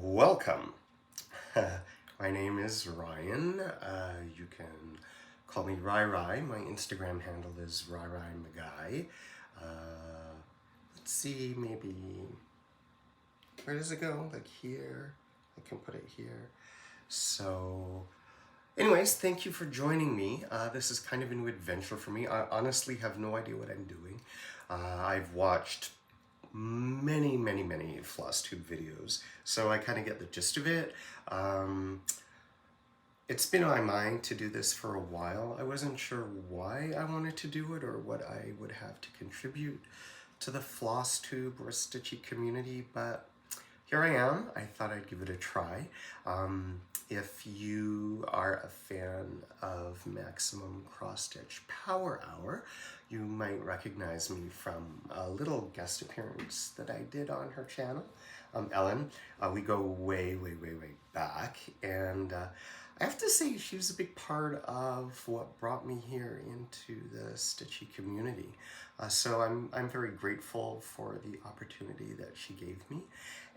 Welcome. My name is Ryan. You can call me RyRy. My Instagram handle is RyRy McGuy. Let's see, maybe, where does it go? Like here. I can put it here. So, anyways, thank you for joining me. This is kind of a new adventure for me. I honestly have no idea what I'm doing. I've watched many Flosstube videos, so I kind of get the gist of it. It's been on my mind to do this for a while. I wasn't sure why I wanted to do it or what I would have to contribute to the Flosstube or stitchy community, but here I am. I thought I'd give it a try. If you are a fan of Maximum Cross Stitch Power Hour, you might recognize me from a little guest appearance that I did on her channel, Ellen. We go way back, and I have to say she was a big part of what brought me here into the stitchy community. So I'm very grateful for the opportunity that she gave me,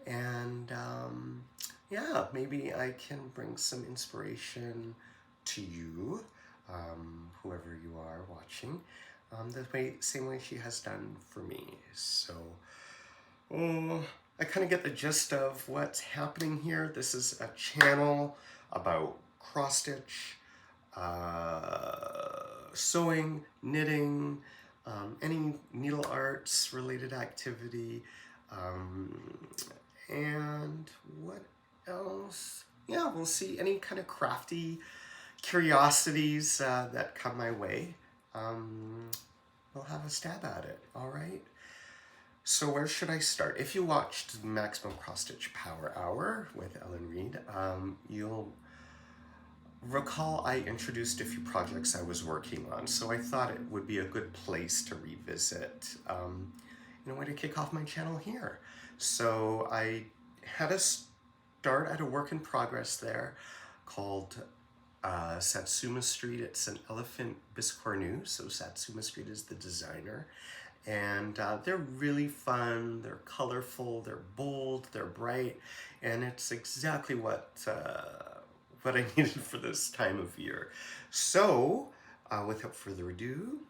and yeah, maybe I can bring some inspiration to you, whoever you are watching, the same way she has done for me. So, I kind of get the gist of what's happening here. This is a channel about cross stitch, sewing, knitting, any needle arts related activity, and what else? Yeah, we'll see any kind of crafty curiosities that come my way. We'll have a stab at it, all right? So where should I start? If you watched Maximum Cross Stitch Power Hour with Ellen Reed, you'll recall I introduced a few projects I was working on, so I thought it would be a good place to revisit, in a way to kick off my channel here. So I had a start at a work in progress there called Satsuma Street. It's an elephant biscornus, so Satsuma Street is the designer. And they're really fun, they're colorful, they're bold, they're bright, and it's exactly what I needed for this time of year. So, without further ado,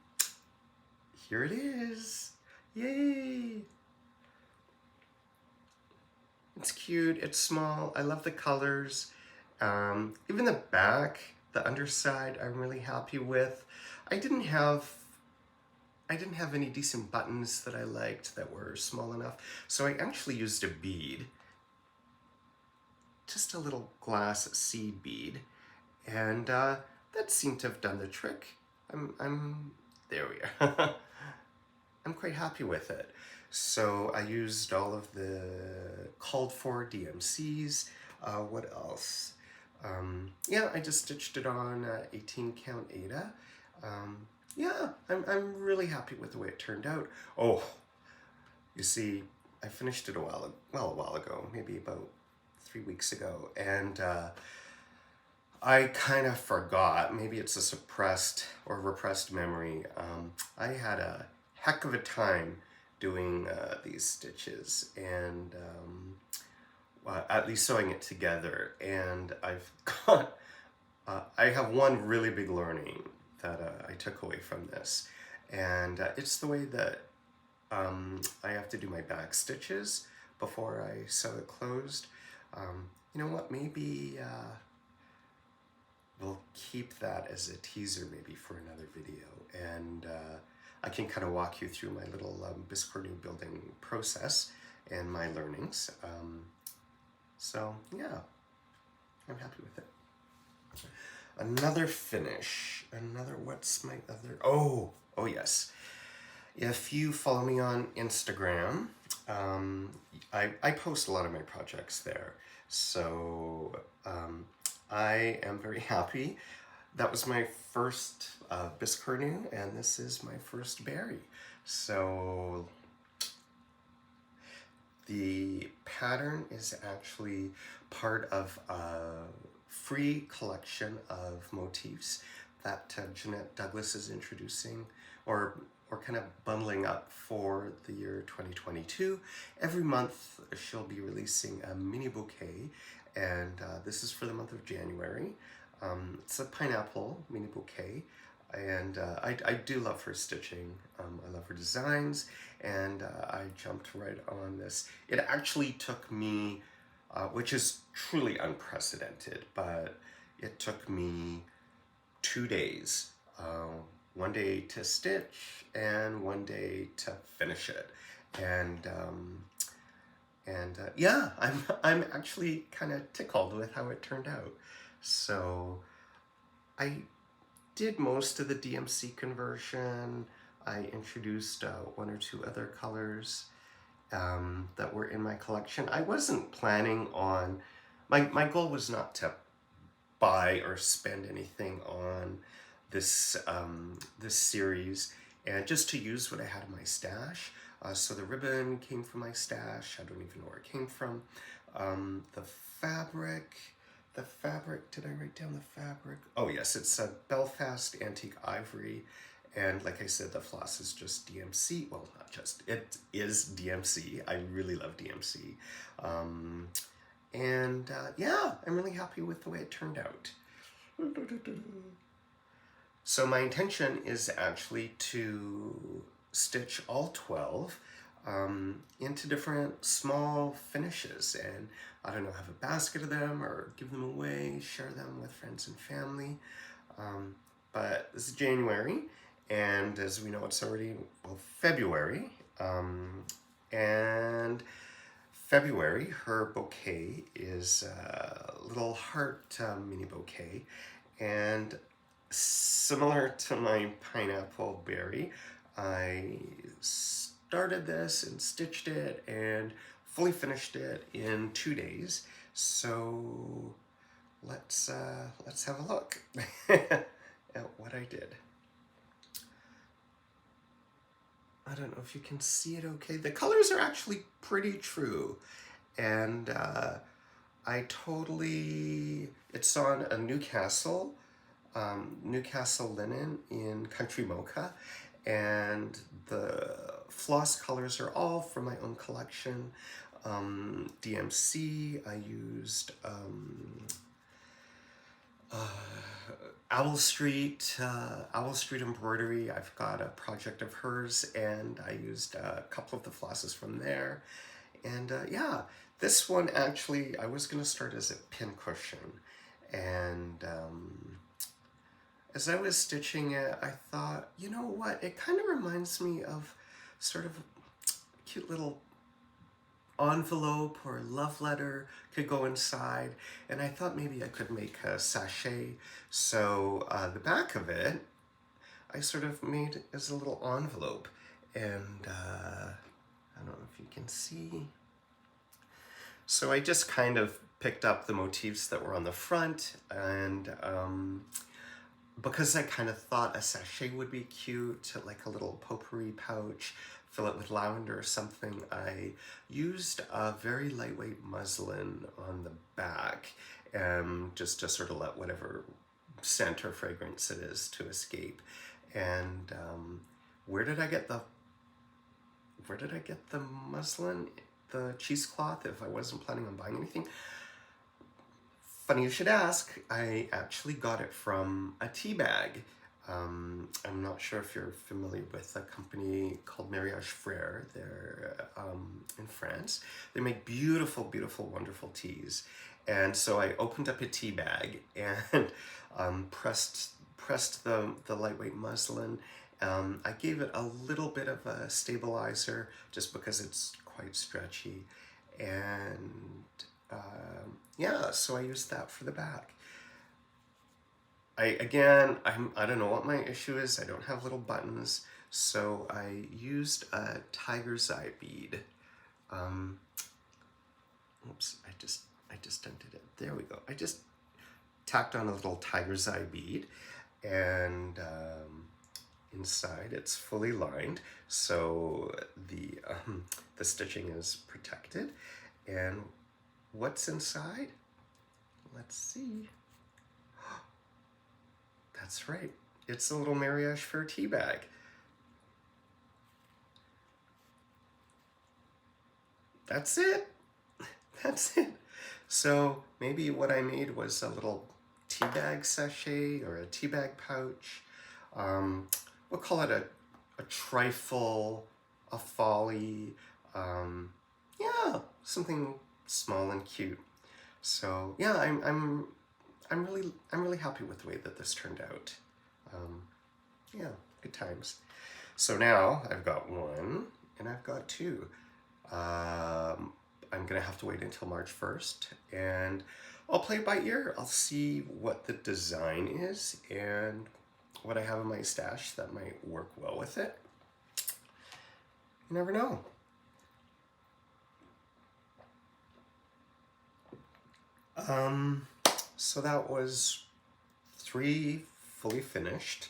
here it is. Yay! It's cute, it's small, I love the colors. Even the back, the underside, I'm really happy with. I didn't have any decent buttons that I liked that were small enough, so I actually used a bead, just a little glass seed bead, and that seemed to have done the trick. There we are. I'm quite happy with it. So I used all of the called for DMCs. What else? Yeah, I just stitched it on 18 count Aida. Yeah, I'm really happy with the way it turned out. Oh, you see, I finished it a while ago, maybe about 3 weeks ago, and I kind of forgot, maybe it's a suppressed or repressed memory. I had a heck of a time doing these stitches, and at least sewing it together, and I have one really big learning that I took away from this, and it's the way that I have to do my back stitches before I sew it closed. You know what, maybe we'll keep that as a teaser maybe for another video, and I can kind of walk you through my little biscornu building process and my learnings. So yeah, I'm happy with it. Another finish, what's my other, oh yes. If you follow me on Instagram, I post a lot of my projects there. So I am very happy. That was my first biscornu, and this is my first berry. So the pattern is actually part of a free collection of motifs that Jeannette Douglas is introducing or or kind of bundling up for the year 2022. Every month she'll be releasing a mini bouquet, and this is for the month of January. It's a pineapple mini bouquet, and I do love her stitching. I love her designs, and I jumped right on this. It actually took me, which is truly unprecedented, but it took me 2 days. 1 day to stitch and 1 day to finish it, and yeah, I'm actually kind of tickled with how it turned out. So I did most of the DMC conversion. I introduced 1 or 2 other colors that were in my collection. I wasn't planning on, my goal was not to buy or spend anything on this this series, and just to use what I had in my stash. So the ribbon came from my stash. I don't even know where it came from. The fabric, did I write down the fabric? Oh yes, it's a Belfast antique ivory, and like I said, the floss is just DMC. Well, not just, it is DMC. I really love DMC. Yeah, I'm really happy with the way it turned out. So my intention is actually to stitch all 12 into different small finishes, and I don't know, have a basket of them or give them away, share them with friends and family. But this is January, and as we know, it's already, well, February, and February, her bouquet is a little heart mini bouquet, and similar to my pineapple berry, I started this and stitched it and fully finished it in 2 days. So let's have a look at what I did. I don't know if you can see it okay. The colors are actually pretty true, and it's on a Newcastle linen in Country Mocha, and the floss colors are all from my own collection. DMC, I used Owl Street Embroidery. I've got a project of hers, and I used a couple of the flosses from there. And yeah, this one actually, I was gonna start as a pin cushion, and as I was stitching it, I thought, you know what, it kind of reminds me of sort of a cute little envelope or love letter could go inside, and I thought maybe I could make a sachet. So the back of it, I sort of made as a little envelope, and I don't know if you can see. So I just kind of picked up the motifs that were on the front, and because I kind of thought a sachet would be cute, like a little potpourri pouch, fill it with lavender or something, I used a very lightweight muslin on the back, just to sort of let whatever scent or fragrance it is to escape. And where did I get the muslin, the cheesecloth, if I wasn't planning on buying anything? Funny you should ask. I actually got it from a tea bag. I'm not sure if you're familiar with a company called Mariage Frères. They're in France. They make beautiful, beautiful, wonderful teas. And so I opened up a tea bag and pressed the lightweight muslin. I gave it a little bit of a stabilizer just because it's quite stretchy. And yeah, so I used that for the back. I don't know what my issue is. I don't have little buttons, so I used a tiger's eye bead. Oops, I just undid it. There we go. I just tacked on a little tiger's eye bead, and inside it's fully lined, so the stitching is protected. And what's inside? Let's see. That's right. It's a little Mariage Frères tea bag. that's it. That's it. So maybe what I made was a little tea bag sachet or a tea bag pouch. We'll call it a trifle, a folly, yeah, something small and cute. So yeah, I'm really happy with the way that this turned out. Yeah, good times. So now I've got one and I've got two. I'm gonna have to wait until March 1st and I'll play it by ear. I'll see what the design is and what I have in my stash that might work well with it. You never know. So that was 3 fully finished.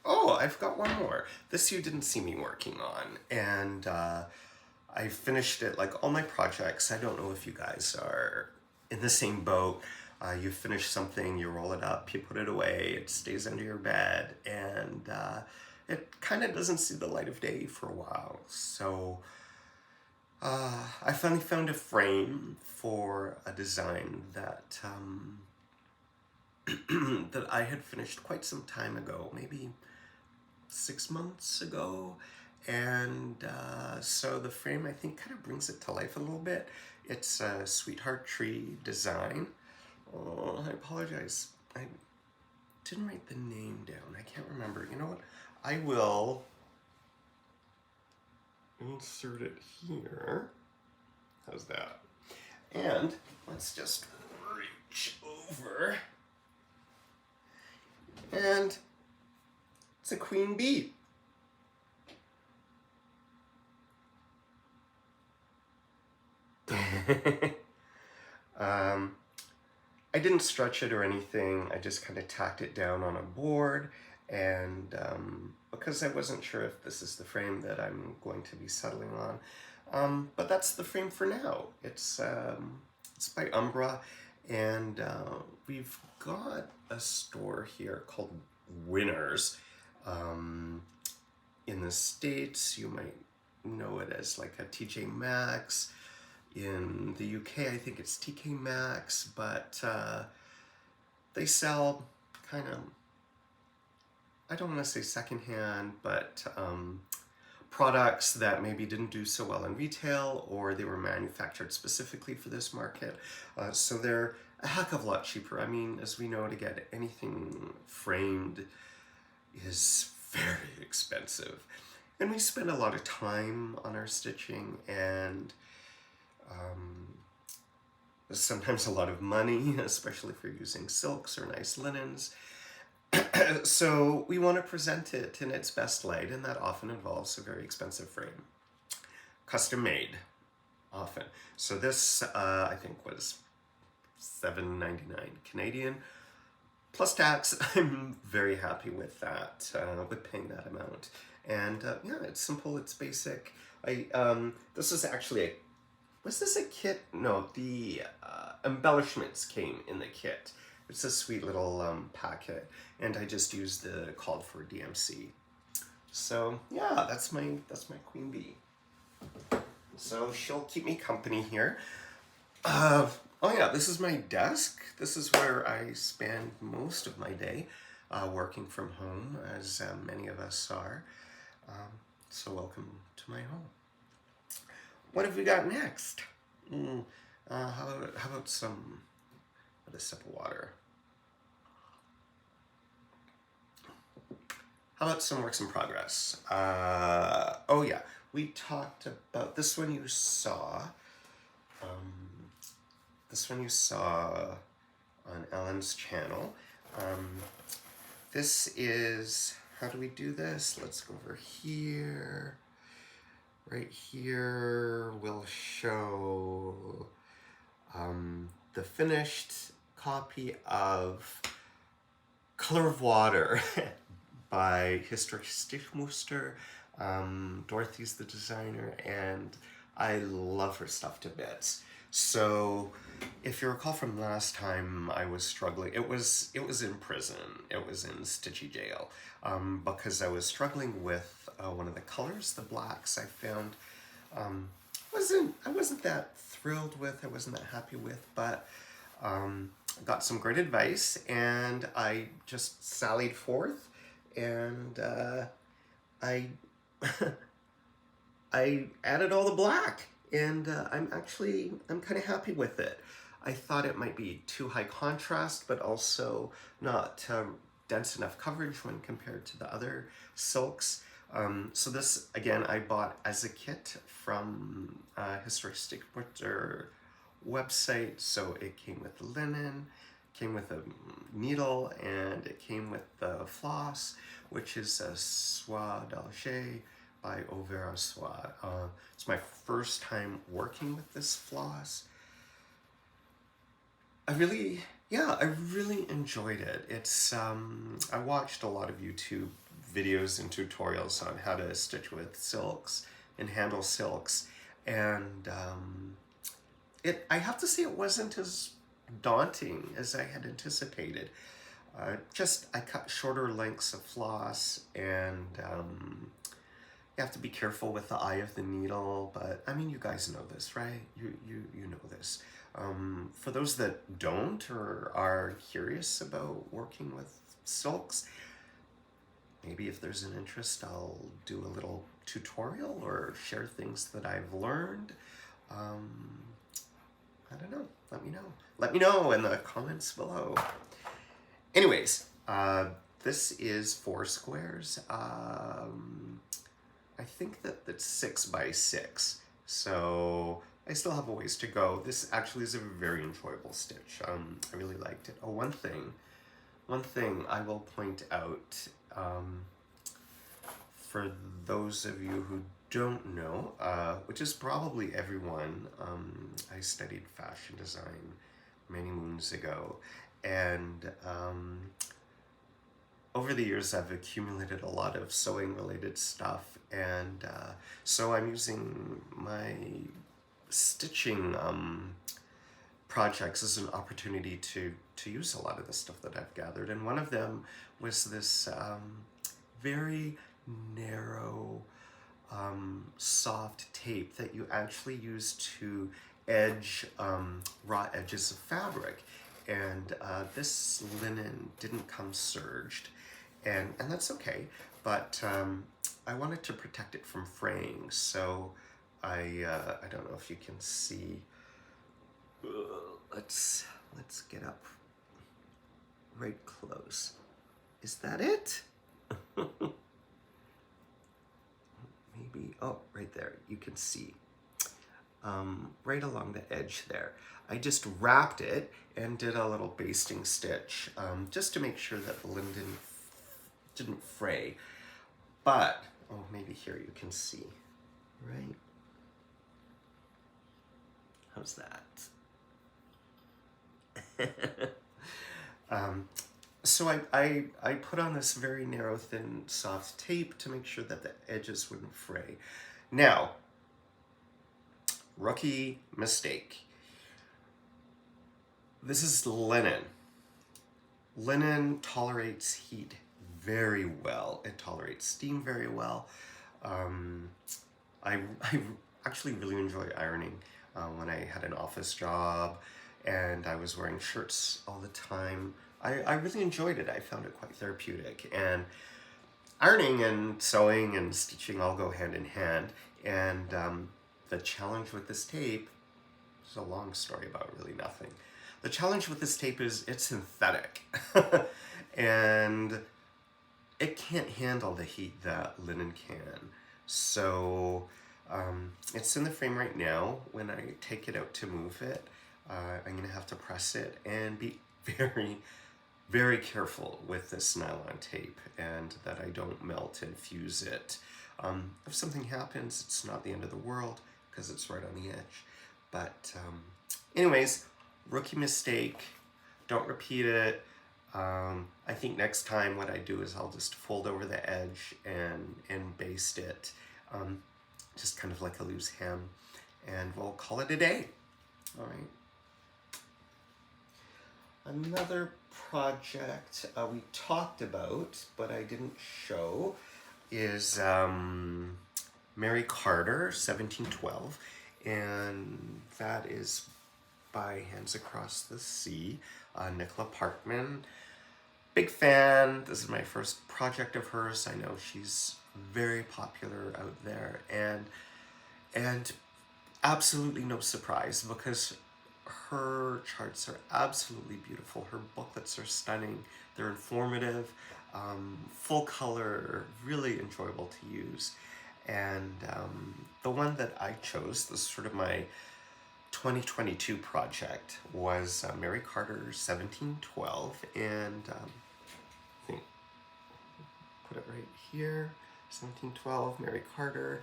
Oh, I've got one more. This you didn't see me working on, and I finished it like all my projects. I don't know if you guys are in the same boat. You finish something, you roll it up, you put it away, it stays under your bed, and it kind of doesn't see the light of day for a while. So I finally found a frame for a design that that I had finished quite some time ago, maybe 6 months ago. And so the frame, I think, kind of brings it to life a little bit. It's a sweetheart tree design. Oh, I apologize. I didn't write the name down. I can't remember. You know what? I will insert it here. How's that? And let's just reach over. And it's a queen bee. I didn't stretch it or anything. I just kind of tacked it down on a board, and because I wasn't sure if this is the frame that I'm going to be settling on, but that's the frame for now. It's by Umbra, and we've got a store here called Winners. In the States, you might know it as like a TJ Maxx. In the UK, I think it's TK Maxx, but they sell kind of, I don't want to say secondhand, but products that maybe didn't do so well in retail, or they were manufactured specifically for this market. So they're a heck of a lot cheaper. I mean, as we know, to get anything framed is very expensive. And we spend a lot of time on our stitching, and sometimes a lot of money, especially if you're using silks or nice linens. So we want to present it in its best light, and that often involves a very expensive frame. Custom made, often. So this, I think, was $7.99 Canadian, plus tax. I'm very happy with that, with paying that amount. And yeah, it's simple, it's basic. This is actually a, was this a kit? No, the embellishments came in the kit. It's a sweet little packet, and I just used the called for DMC. So yeah, that's my queen bee. So she'll keep me company here. Oh yeah, this is my desk. This is where I spend most of my day, working from home, as many of us are. So welcome to my home. What have we got next? How about some, with a sip of water? How about some works in progress? Oh yeah, we talked about this one you saw. This one you saw on Ellen's channel. This is, how do we do this? Let's go over here. Right here, we'll show the finished copy of Color of Water by Historic Stichmuster. Dorothy's the designer, and I love her stuff to bits. So if you recall from last time, I was struggling. It was in prison. It was in Stitchy jail, because I was struggling with one of the colors, the blacks. I found I wasn't that thrilled with, I wasn't that happy with, but got some great advice, and I just sallied forth, and I I added all the black, and I'm kind of happy with it. I thought it might be too high contrast, but also not dense enough coverage when compared to the other silks. So this, again, I bought as a kit from Historic Stitchwork website. So it came with the linen, came with a needle, and it came with the floss, which is a Soie d'Alger by Au Soie. It's my first time working with this floss. I really enjoyed it. It's I watched a lot of YouTube videos and tutorials on how to stitch with silks and handle silks, and I have to say it wasn't as daunting as I had anticipated. I cut shorter lengths of floss, and you have to be careful with the eye of the needle, but I mean, you guys know this, right? You know this. For those that don't or are curious about working with silks, maybe if there's an interest, I'll do a little tutorial or share things that I've learned. I don't know. Let me know. Let me know in the comments below. Anyways, this is 4 squares. I think that that's 6 by 6. So I still have a ways to go. This actually is a very enjoyable stitch. I really liked it. Oh, one thing I will point out, for those of you who don't know, which is probably everyone, I studied fashion design many moons ago, and over the years I've accumulated a lot of sewing related stuff, and so I'm using my stitching projects as an opportunity to use a lot of the stuff that I've gathered, and one of them was this very narrow soft tape that you actually use to edge raw edges of fabric, and this linen didn't come serged, and that's okay, but I wanted to protect it from fraying, so I don't know if you can see. Let's get up right close. Is that it? Maybe, oh, right there, you can see. Right along the edge there. I just wrapped it and did a little basting stitch, just to make sure that the linen didn't fray. But, oh, maybe here you can see, right? How's that? So I put on this very narrow, thin, soft tape to make sure that the edges wouldn't fray. Now, rookie mistake. This is linen. Linen tolerates heat very well. It tolerates steam very well. I actually really enjoy ironing. When I had an office job and I was wearing shirts all the time, I really enjoyed it. I found it quite therapeutic. And ironing and sewing and stitching all go hand in hand. And the challenge with this tape is a long story about really nothing. The challenge with this tape is it's synthetic. And it can't handle the heat that linen can. So it's in the frame right now. When I take it out to move it, I'm gonna have to press it and be very, very careful with this nylon tape, and that I don't melt and fuse it. If something happens, it's not the end of the world because it's right on the edge. But anyways, rookie mistake, don't repeat it. I think next time what I do is I'll just fold over the edge and baste it, just kind of like a loose hem, and we'll call it a day. All right. Another project we talked about, but I didn't show, is Mary Carter, 1712, and that is by Hands Across the Sea, Nicola Parkman. Big fan. This is my first project of hers. I know she's very popular out there, and absolutely no surprise because her charts are absolutely beautiful. Her booklets are stunning. They're informative, full color, really enjoyable to use. And the one that I chose, this is sort of my 2022 project, was Mary Carter 1712, and I think put it right here, 1712, Mary Carter,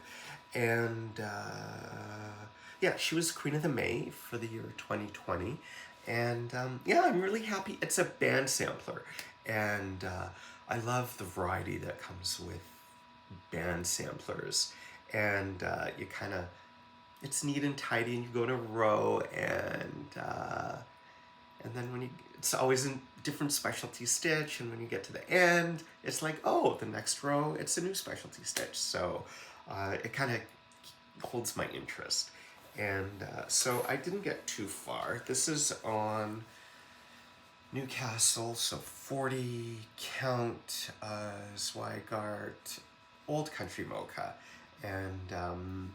and yeah, she was Queen of the May for the year 2020, and yeah, I'm really happy. It's a band sampler, and I love the variety that comes with band samplers, and you kind of, it's neat and tidy, and you go in a row, and then when you, it's always in different specialty stitch, and when you get to the end, it's like, oh, the next row, it's a new specialty stitch. So it kind of holds my interest. And so I didn't get too far. This is on Newcastle, so 40 count Zweigart Old Country Mocha. And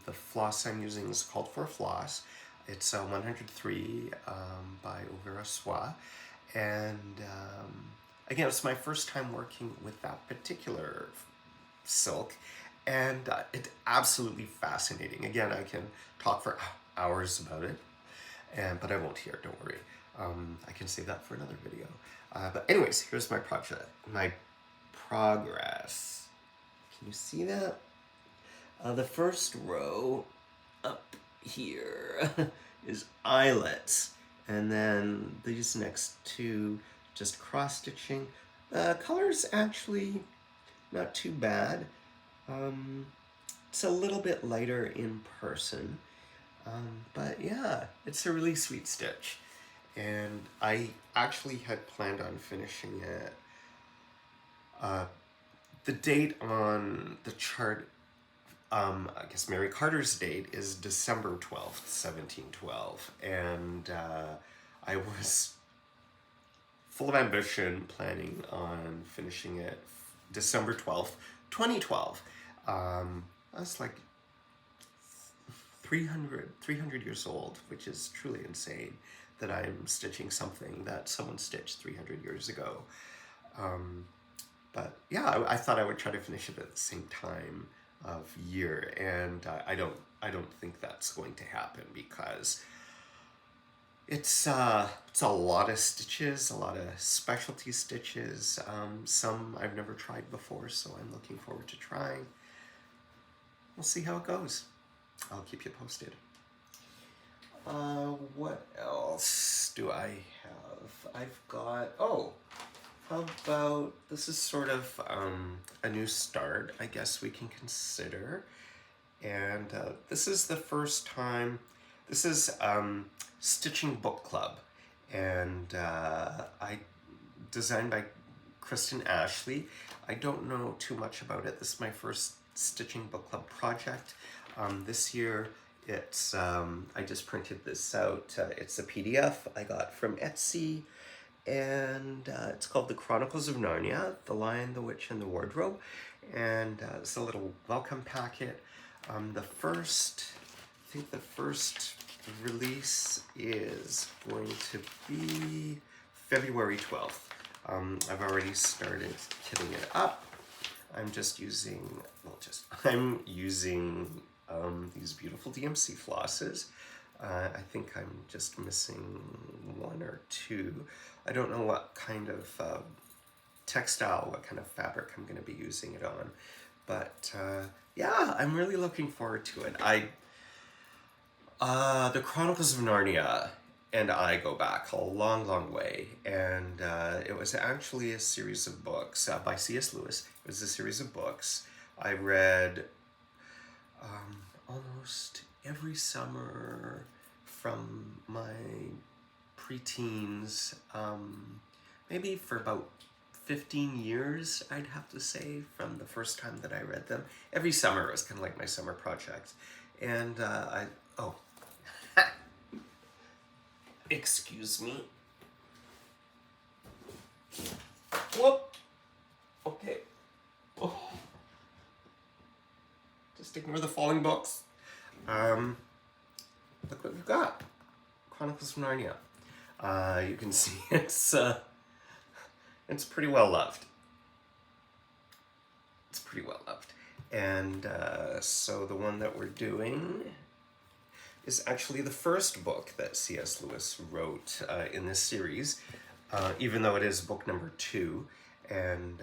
the floss I'm using is called For Floss. It's 103 by Overa Soie. And again, it's my first time working with that particular silk, and it's absolutely fascinating. Again, I can talk for hours about it, but I won't here, don't worry. I can save that for another video. But anyways, here's my project, my progress. Can you see that? The first row up here is eyelets, and then these next two just cross stitching. Color's actually not too bad. It's a little bit lighter in person, but yeah, it's a really sweet stitch, and I actually had planned on finishing it. The date on the chart, I guess Mary Carter's date is December 12th, 1712, and I was full of ambition, planning on finishing it December 12th, 2012. I was like 300 years old, which is truly insane that I'm stitching something that someone stitched 300 years ago. But yeah, I thought I would try to finish it at the same time of year, and I don't think that's going to happen because it's a lot of stitches, a lot of specialty stitches. Some I've never tried before, so I'm looking forward to trying. We'll see how it goes. I'll keep you posted. What else do I have? I've got, oh, how about, this is sort of a new start, I guess we can consider. And this is the first time, this is Stitching Book Club. And I designed by Kristen Ashley. I don't know too much about it. This is my first Stitching Book Club project. This year, it's, I just printed this out. It's a PDF I got from Etsy, and it's called The Chronicles of Narnia, The Lion, the Witch, and the Wardrobe. And it's a little welcome packet. I think the first release is going to be February 12th. I've already started kitting it up. I'm just using, I'm using these beautiful DMC flosses. I think I'm just missing one or two. I don't know what kind of textile, what kind of fabric I'm going to be using it on. But yeah, I'm really looking forward to it. The Chronicles of Narnia and I go back a long, long way. And it was actually a series of books by C.S. Lewis. It was a series of books I read almost every summer from my preteens, maybe for about 15 years, I'd have to say, from the first time that I read them. Every summer it was kind of like my summer project. And oh, excuse me. Whoop. Okay. Oh. Just ignore the falling books. Look what we've got. Chronicles of Narnia. You can see it's pretty well loved. It's pretty well loved. And so the one that we're doing is actually the first book that C.S. Lewis wrote in this series, even though it is book number 2, and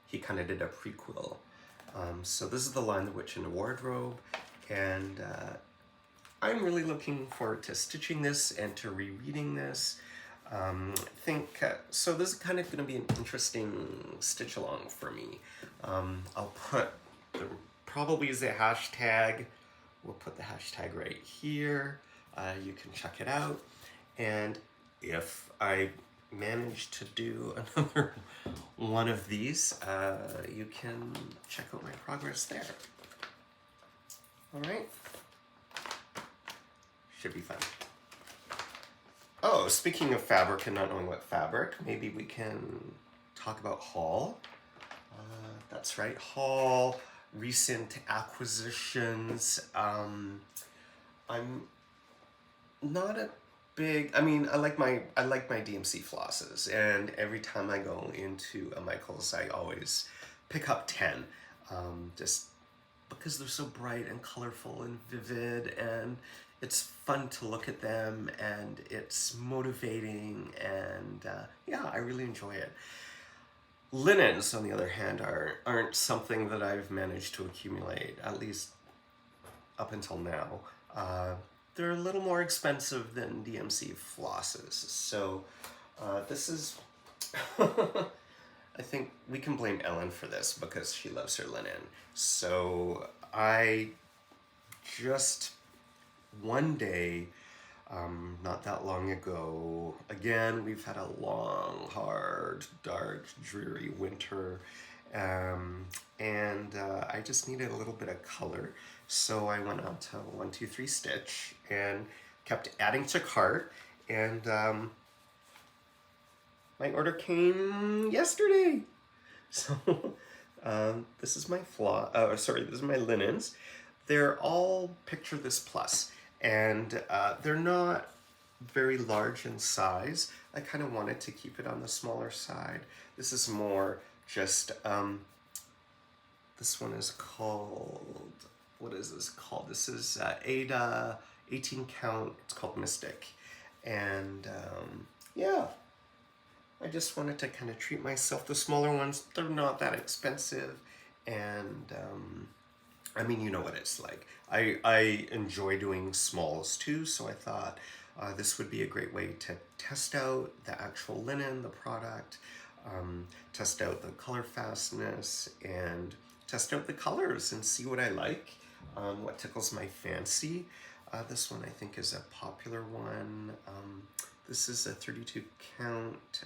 he kind of did a prequel. So this is The Lion, the Witch, and the Wardrobe, and I'm really looking forward to stitching this and to rereading this. So this is kind of going to be an interesting stitch along for me. I'll put probably as a hashtag. We'll put the hashtag right here. You can check it out. And if I manage to do another one of these, you can check out my progress there. All right. Should be fun. Oh, speaking of fabric and not knowing what fabric, maybe we can talk about haul. That's right, haul, recent acquisitions. I'm not a big, I like my DMC flosses, and every time I go into a Michael's, I always pick up 10, just because they're so bright and colorful and vivid, and it's fun to look at them, and it's motivating, and yeah, I really enjoy it. Linens, on the other hand, aren't something that I've managed to accumulate, at least up until now. They're a little more expensive than DMC flosses, so this is, I think we can blame Ellen for this because she loves her linen. So I just, one day, not that long ago, again, we've had a long, hard, dark, dreary winter, and I just needed a little bit of color. So I went on to 1-2-3 Stitch and kept adding to cart, and my order came yesterday. So this is my this is my linens. They're all, picture this plus, and they're not very large in size. I kind of wanted to keep it on the smaller side. This is more just, this one is called, what is this called? This is Ada 18 count, it's called Mystic. And yeah, I just wanted to kind of treat myself. The smaller ones, they're not that expensive, and I mean, you know what it's like. I enjoy doing smalls too, so I thought this would be a great way to test out the actual linen, the product, test out the color fastness, and test out the colors and see what I like, what tickles my fancy. This one I think is a popular one. This is a 32 count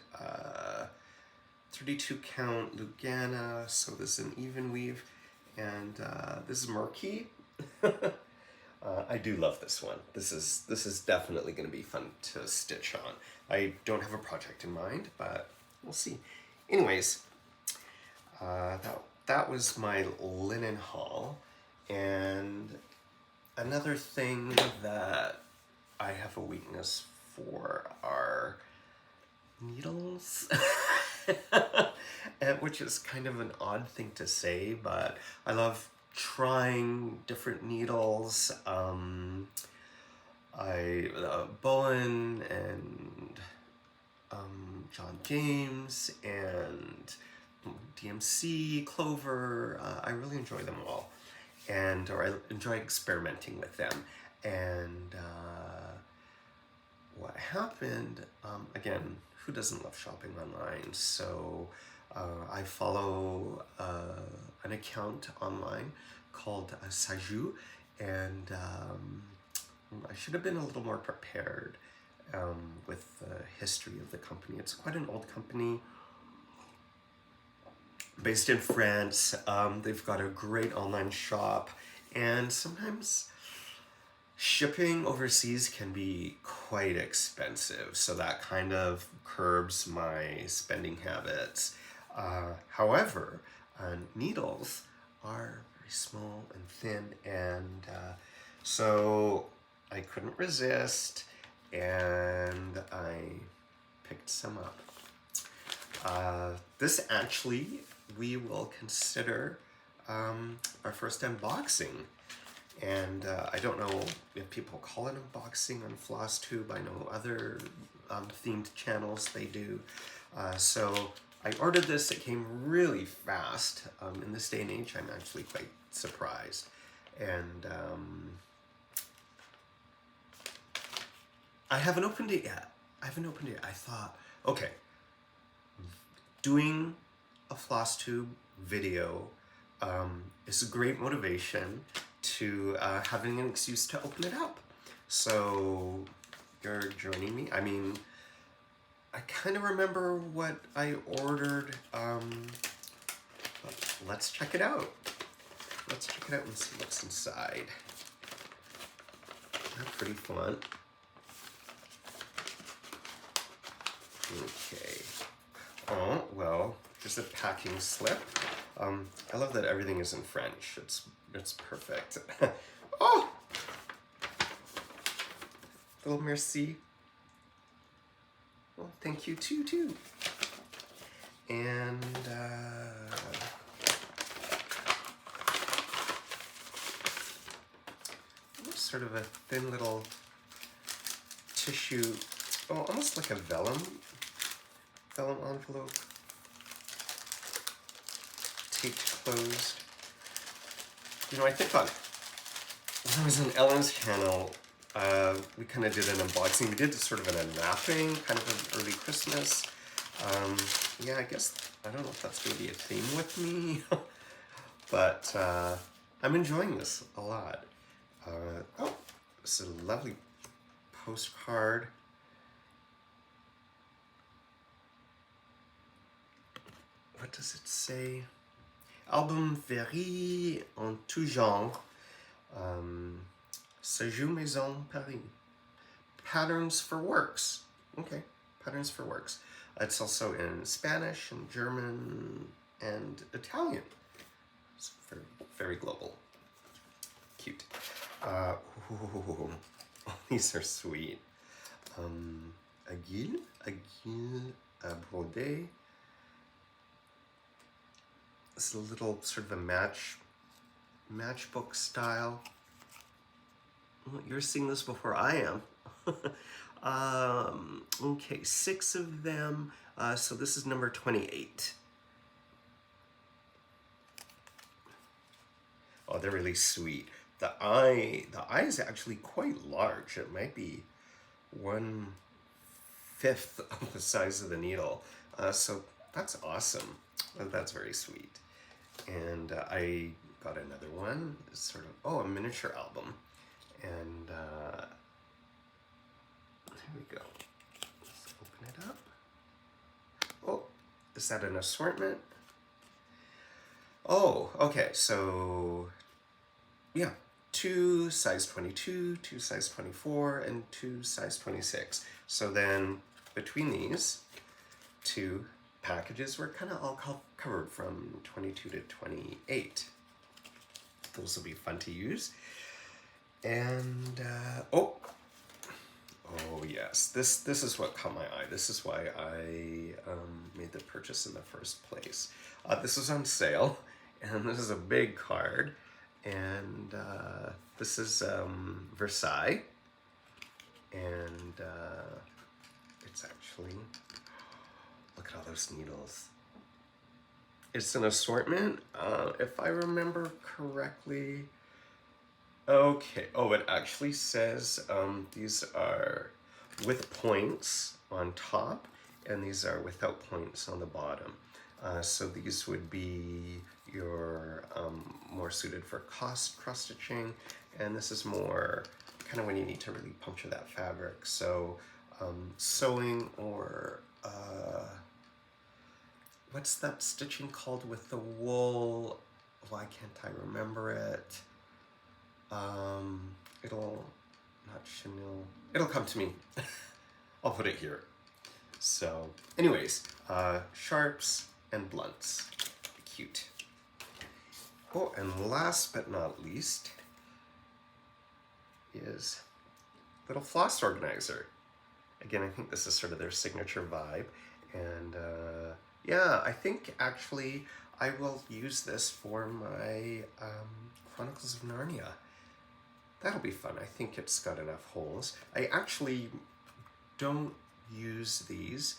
Lugana, so this is an even weave, and this is murky. I do love this one. This is definitely going to be fun to stitch on. I don't have a project in mind, but we'll see. Anyways, that was my linen haul, and another thing that I have a weakness for are needles, which is kind of an odd thing to say, but I love trying different needles. Bowen and John James and DMC, Clover, I really enjoy them all, or I enjoy experimenting with them. And what happened, again, who doesn't love shopping online? So I follow an account online called Saju, and I should have been a little more prepared with the history of the company. It's quite an old company. based in France. They've got a great online shop, and sometimes shipping overseas can be quite expensive, so that kind of curbs my spending habits. However, needles are very small and thin, and so I couldn't resist, and I picked some up. This actually we will consider our first unboxing. And I don't know if people call it unboxing on Flosstube. I know other themed channels they do. So I ordered this. It came really fast. In this day and age, I'm actually quite surprised. And I haven't opened it yet. I thought, okay, doing a Flosstube video is a great motivation to having an excuse to open it up. So you're joining me. I mean, I kind of remember what I ordered. But let's check it out. Let's check it out and see what's inside. They're pretty fun. Okay. Oh, well, there's a packing slip. I love that everything is in French. It's perfect. Oh! Little merci. Well, thank you too. And sort of a thin little tissue, oh, almost like a vellum envelope, taped closed. You know, I think when I was on Ellen's channel, we kind of did an unboxing. We did sort of an unwrapping, kind of an early Christmas. Yeah, I guess, I don't know if that's going to be a theme with me, but I'm enjoying this a lot. Oh, this is a lovely postcard. What does it say? Album Verri en tout genre. Séjour Maison Paris. Patterns for Works. Okay, Patterns for Works. It's also in Spanish and German and Italian. It's very, very global. Cute. Ooh, these are sweet. Aguille brodé. This is a little sort of a matchbook style. Well, you're seeing this before I am. Okay, 6 of them. So this is number 28. Oh, they're really sweet. The eye is actually quite large. It might be 1/5 of the size of the needle. So that's awesome. That's very sweet. And I got another one. It's sort of, a miniature album. And there we go. Let's open it up. Oh, is that an assortment? Oh, okay. So, yeah. 2 size 22, 2 size 24, and 2 size 26. So then between these 2 packages, we're kind of all covered from 22 to 28. Those will be fun to use. And oh yes, this is what caught my eye. This is why I made the purchase in the first place. This was on sale, and this is a big card. And this is Versailles, and it's actually, look at all those needles. It's an assortment, if I remember correctly. Okay, oh, it actually says these are with points on top, and these are without points on the bottom. So these would be your more suited for cross-stitching, and this is more kind of when you need to really puncture that fabric. So sewing or what's that stitching called with the wool? Why can't I remember it? Not chenille. It'll come to me. I'll put it here. So, anyways, sharps and blunts. Cute. Oh, and last but not least is little floss organizer. Again, I think this is sort of their signature vibe. And yeah, I think actually I will use this for my Chronicles of Narnia. That'll be fun. I think it's got enough holes. I actually don't use these,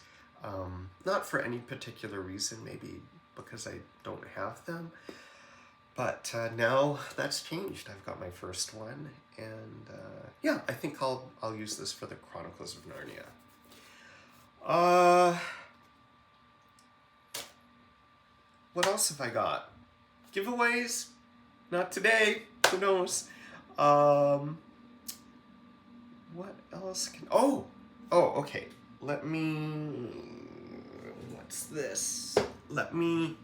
not for any particular reason, maybe because I don't have them. But now that's changed. I've got my first one, and yeah, I think I'll use this for the Chronicles of Narnia. What else have I got? Giveaways? Not today. Who knows? What else can... Oh, okay. Let me... What's this? Let me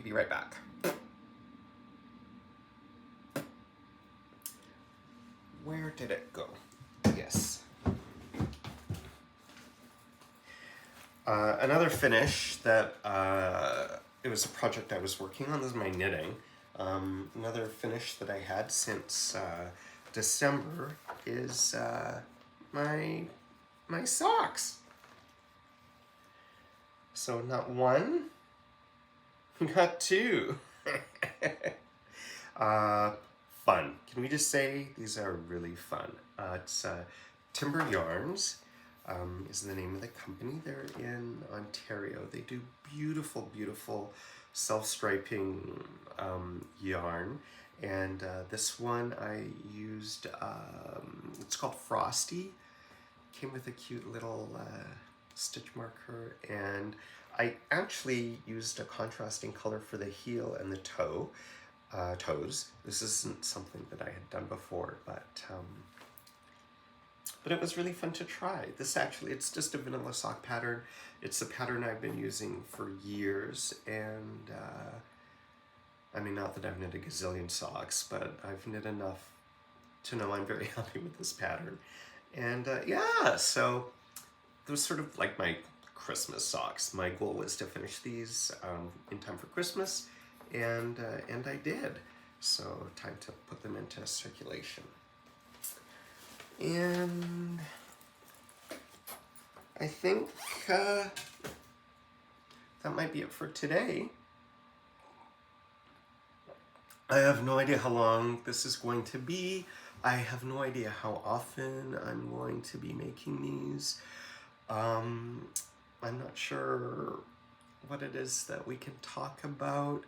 be right back. Where did it go? Yes. Another finish that, it was a project I was working on. This is my knitting. Another finish that I had since December is my socks. So not one, not two. Fun. Can we just say these are really fun? It's Timber Yarns is the name of the company. They're in Ontario. They do beautiful, beautiful self-striping yarn. And this one I used, it's called Frosty. Came with a cute little stitch marker, and I actually used a contrasting color for the heel and the toes. This isn't something that I had done before, but it was really fun to try. This actually, it's just a vanilla sock pattern. It's a pattern I've been using for years, and I mean, not that I've knit a gazillion socks, but I've knit enough to know I'm very happy with this pattern. And yeah, so it was sort of like my Christmas socks. My goal was to finish these in time for Christmas, and I did. So time to put them into circulation. And I think that might be it for today. I have no idea how long this is going to be. I have no idea how often I'm going to be making these. I'm not sure what it is that we can talk about.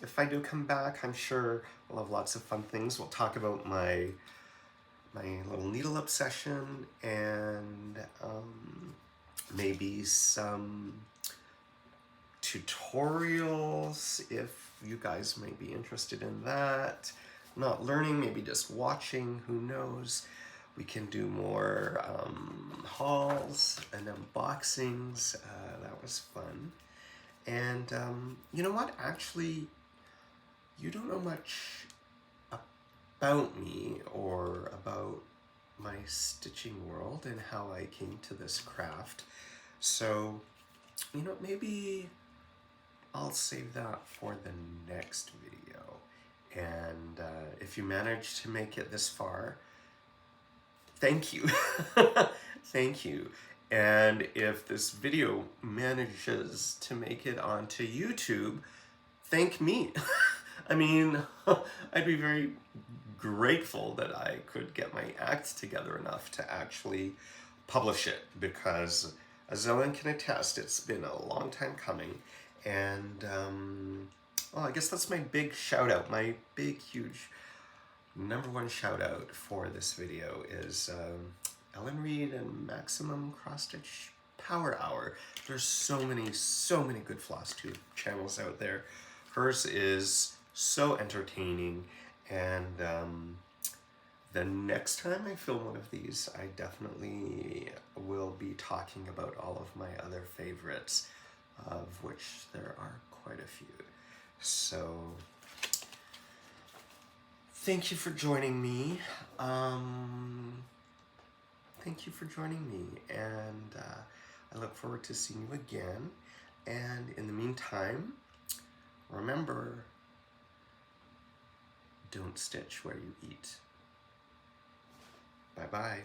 If I do come back, I'm sure we'll have lots of fun things. We'll talk about my little needle obsession, and maybe some tutorials if you guys might be interested in that. Not learning, maybe just watching, who knows. We can do more hauls and unboxings. That was fun. And you know what? Actually, you don't know much about me or about my stitching world and how I came to this craft. So, you know, maybe I'll save that for the next video. And if you managed to make it this far, thank you. Thank you. And if this video manages to make it onto YouTube, thank me. I mean, I'd be very grateful that I could get my act together enough to actually publish it, because as Ellen can attest, it's been a long time coming. And well, I guess that's my big shout out. My big, huge #1 shout out for this video is Ellen Reed and Maximum Cross Stitch Power Hour. There's so many good Flosstube channels out there. Hers is so entertaining and the next time I film one of these, I definitely will be talking about all of my other favorites, of which there are quite a few. So, thank you for joining me. Thank you for joining me, and I look forward to seeing you again. And in the meantime, remember, don't stitch where you eat. Bye-bye.